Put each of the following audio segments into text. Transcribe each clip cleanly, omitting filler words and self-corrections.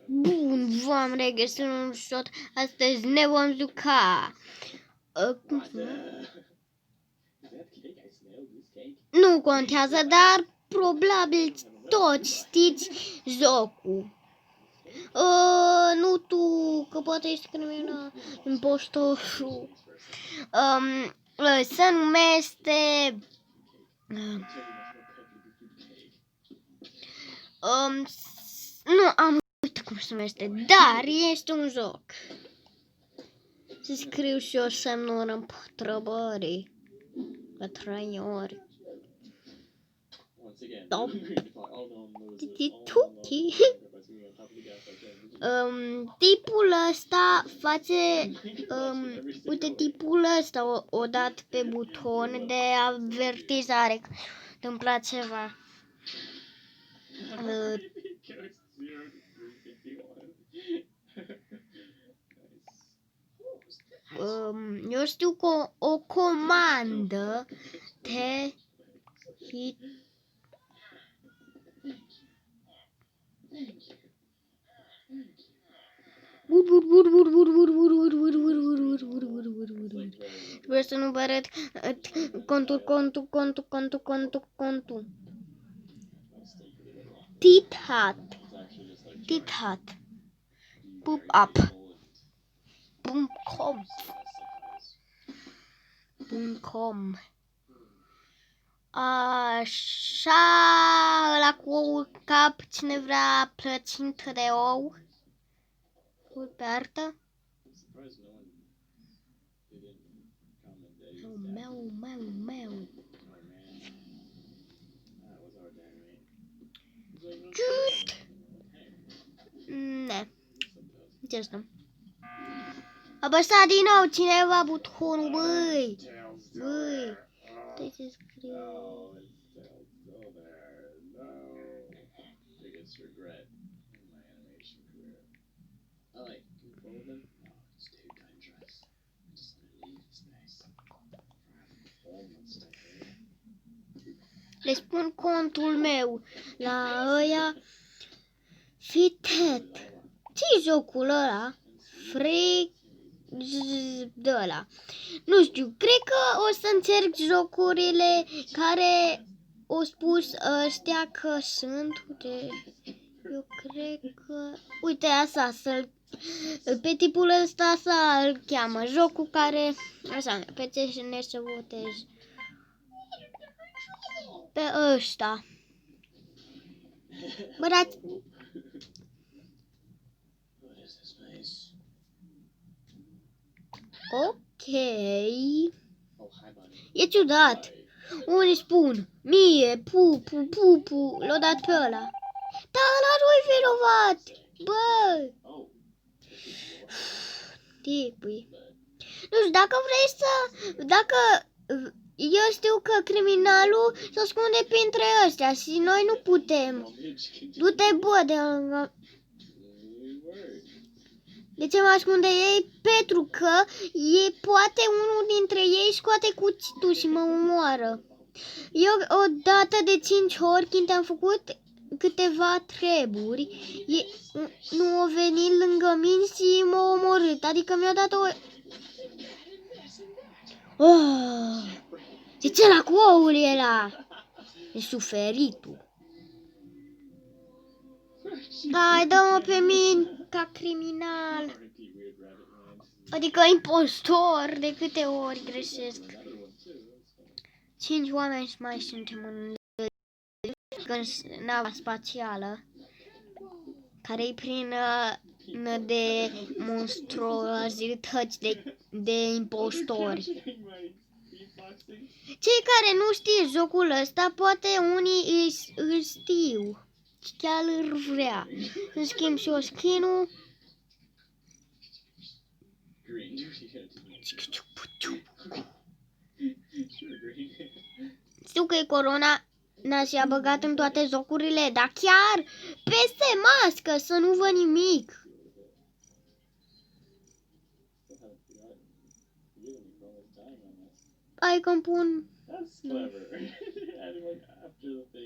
Bun, v-am regăsit un shot. Astăzi ne vom juca. Nu contează, dar probabil toți știți jocul. Nu tu, că poate ești criminal, impostorul. Se numește... nu am uitat cum se numește, dar este un joc. Să scriu și eu semnul întrebării la 3 ori. Da. Tipul ăsta face, uite, tipul ăsta o dat pe buton de avertizare că întâmpla ceva. Eu știu că o comandă te hit. Trebuie să nu vă arăt contul. Tithat. Pup up. .com. Așa, ăla cu cap, cine vrea plăcintă de ou. Pe artă. Meu. Ne. Ce asta? Apăsa din nou cineva butonul, băi. Trebuie să scriu. Le spun contul meu la ăia. Fitet. Ce-i jocul ăla? De ăla. Nu știu, cred că o să încerc jocurile care au spus ăștia că sunt. Uite, eu cred că... Uite, asta, pe tipul ăsta îl cheamă. Jocul care... Așa, pe ce să votez. Pe ăsta. Bă, dar... Ok. E ciudat. Unii spun mie, pupu, l-o dat pe ăla. Dar ăla nu-i vinovat. Bă. Tipui. Nu știu, dacă vrei să... Dacă... Eu știu că criminalul se ascunde printre ăștia și noi nu putem. Du-te, bă, de lângă... De ce mă ascunde ei? Pentru că poate unul dintre ei scoate cuțitul și mă omoară. Eu odată de 5 ori când am făcut câteva treburi, nu au venit lângă mine și m-au omorât. Adică mi-au dat o... Și ce la cu oul era? E suferitul. Hai, dă-mă pe mine ca criminal. Adică impostor, de câte ori greșesc. 5 oameni mai suntem în nava spațială, care-i prin de monstruozități de impostori. Cei care nu știu jocul ăsta, poate unii îl știu. Chiar îl vrea. În schimb și o skin-ul. Știu că e corona, și-a băgat în toate jocurile, dar chiar peste mască să nu văd nimic. Hai că-mi pun...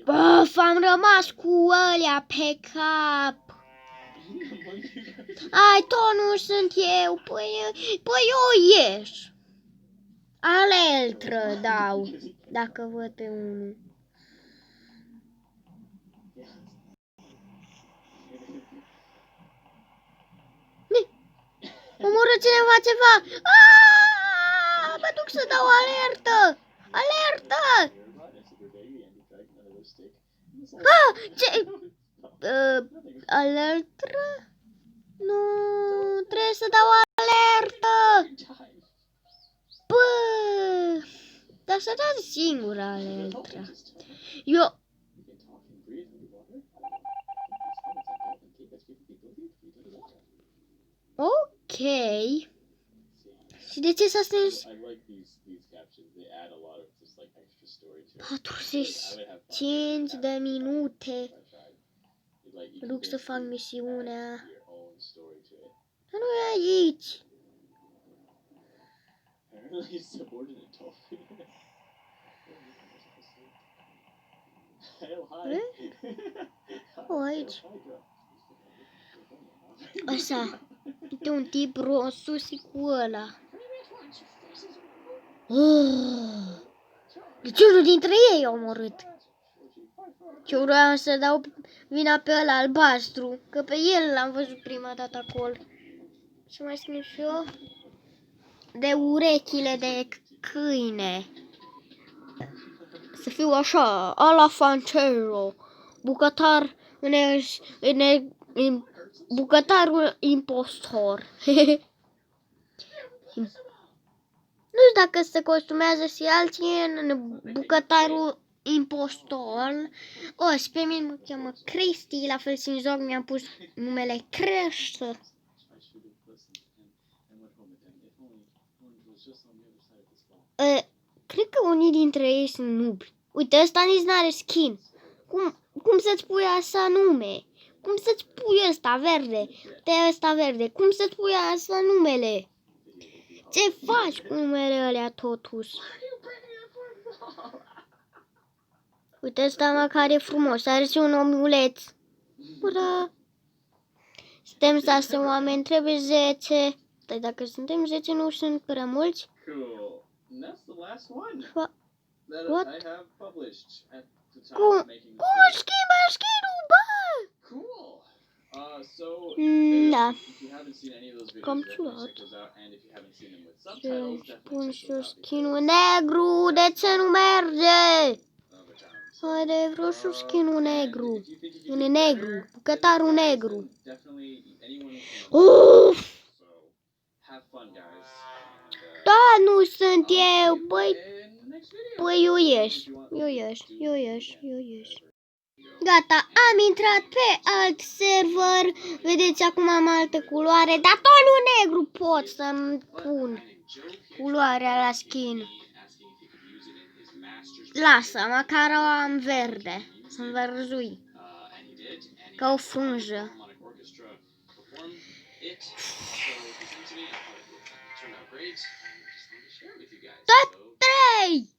Bă, am rămas cu ălea pe cap. Ai, tot nu sunt eu. Păi eu ieși. Alertă dau, dacă văd pe unul. Omoră cineva ceva! Aaaa! Mă duc să dau alertă! Alertă! Ce? Alertă? Nu, trebuie să dau alertă! Bă! Dar să dau singură alertă. Eu... Ok. Și de ce s-a strâns? 45 de minute. Mă duc să fac misiunea. Dar nu e aici. O, aici. Așa. Uite un tip rosusi cu ăla. Deci unul dintre ei a omorât. Și eu vreau să dau vina pe ăla albastru, că pe el l-am văzut prima dată acolo. Și mai scrie și eu de urechile de câine. Să fiu așa, a la Fancero, bucătar bucătarul impostor. Nu știu dacă se costumează și alții în bucătarul impostor. O, și pe mine mă cheamă Cristi, la fel și în joc mi-am pus numele Crește. Cred că unii dintre ei sunt nubi. Uite, ăsta nici n-are skin. Cum să-ți pui așa nume? Cum să-ți pui ăsta verde? Uite ăsta verde. Cum să-ți pui așa numele? Ce faci cu numele alea totuși? Uite ăsta măcar e frumos. Are și un omuleț. Ura! Suntem 6 oameni, trebuie 10. Dar dacă suntem 10 nu sunt prea mulți. What? Cum schimbă skin-ul, bă? Da. Cam ciudat. Să pun și eu skin-ul negru, de ce nu merge? Haide, vreau și skin-ul negru. E negru, bucătarul negru. Da, nu sunt eu, păi eu ieși. Gata, am intrat pe alt server, vedeți acum am altă culoare, dar tot nu negru pot să-mi pun culoarea la skin. Lasă, măcar o am verde, să-mi vărzui, ca o frunjă. Top 3!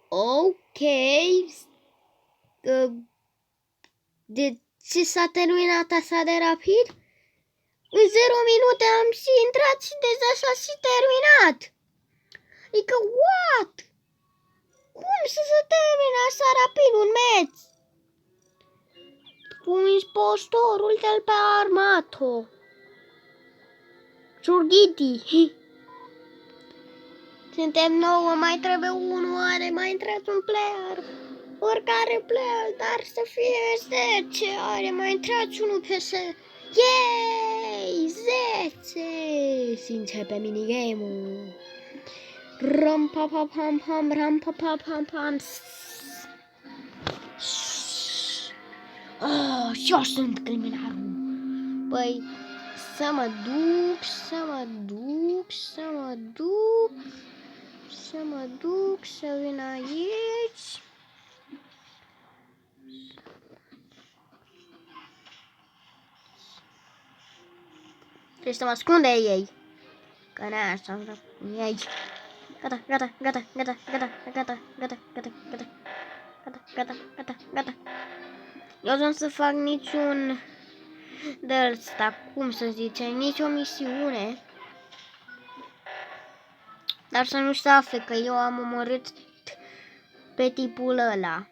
Ok. De ce s-a terminat așa de rapid? În 0 minute am și intrat și deja s-a și terminat. Adică, what? Cum să se termine așa rapid un meci? Cu impostorul de-l pe Armato. Ciurghiti. Suntem 9, mai trebuie 1, are mai intrat un player. Oricare player, dar să fie 10. Are mai intrat unul pe se. Yay! 10! Și începe minigame-ul. Ram-pa-pa-pam-pam, ram-pa-pa-pam-pam. Oh, și eu sunt criminalul. Păi, să mă duc, să vin aici. Trebuie să mă ascunde ei. Că n-așa, e aici. Gata. Eu nu o să fac niciun de ăsta, cum să zice, nicio misiune. Dar să nu se afle că eu am omorât pe tipul ăla.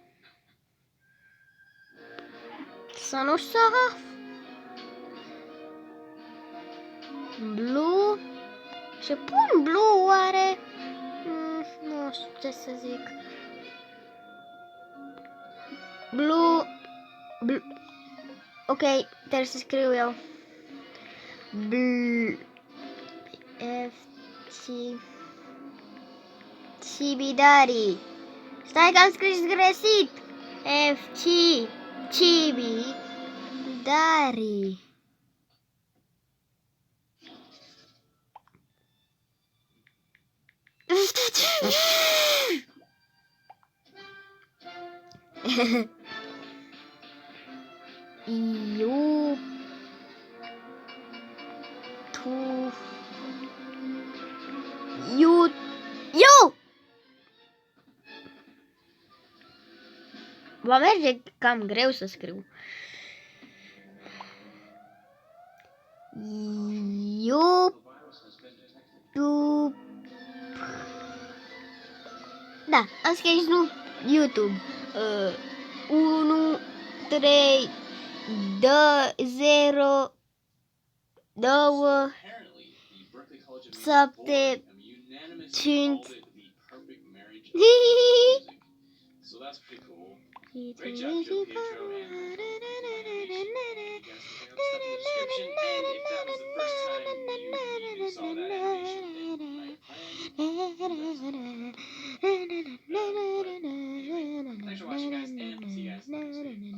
Să nu se afle. Blue? Ce pun Blue oare? Nu știu ce să zic. Blue. Ok, trebuie să scriu eu. F C Cibidari. Stai că am scris greșit. F C Cibidari. You tu you you va merge cam greu să scriu. YouTube. Da, am scris nu YouTube. 1 3 0 2 7 5 So that's pretty cool. Great job, Joe Pietro. And you guys can pick up stuff in the description. And if that was the first time you saw that animation, then my plan is to thanks for watching, guys, and see you guys next week.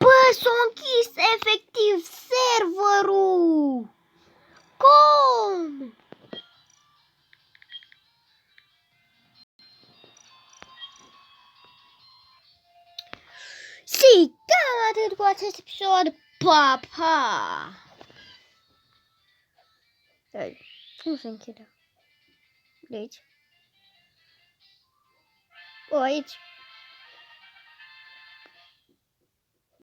Bă, s-a închis efectiv serverul! Cum? Și cam atât cu acest episod. Pa, pa! Cum se închide? De aici? O, aici.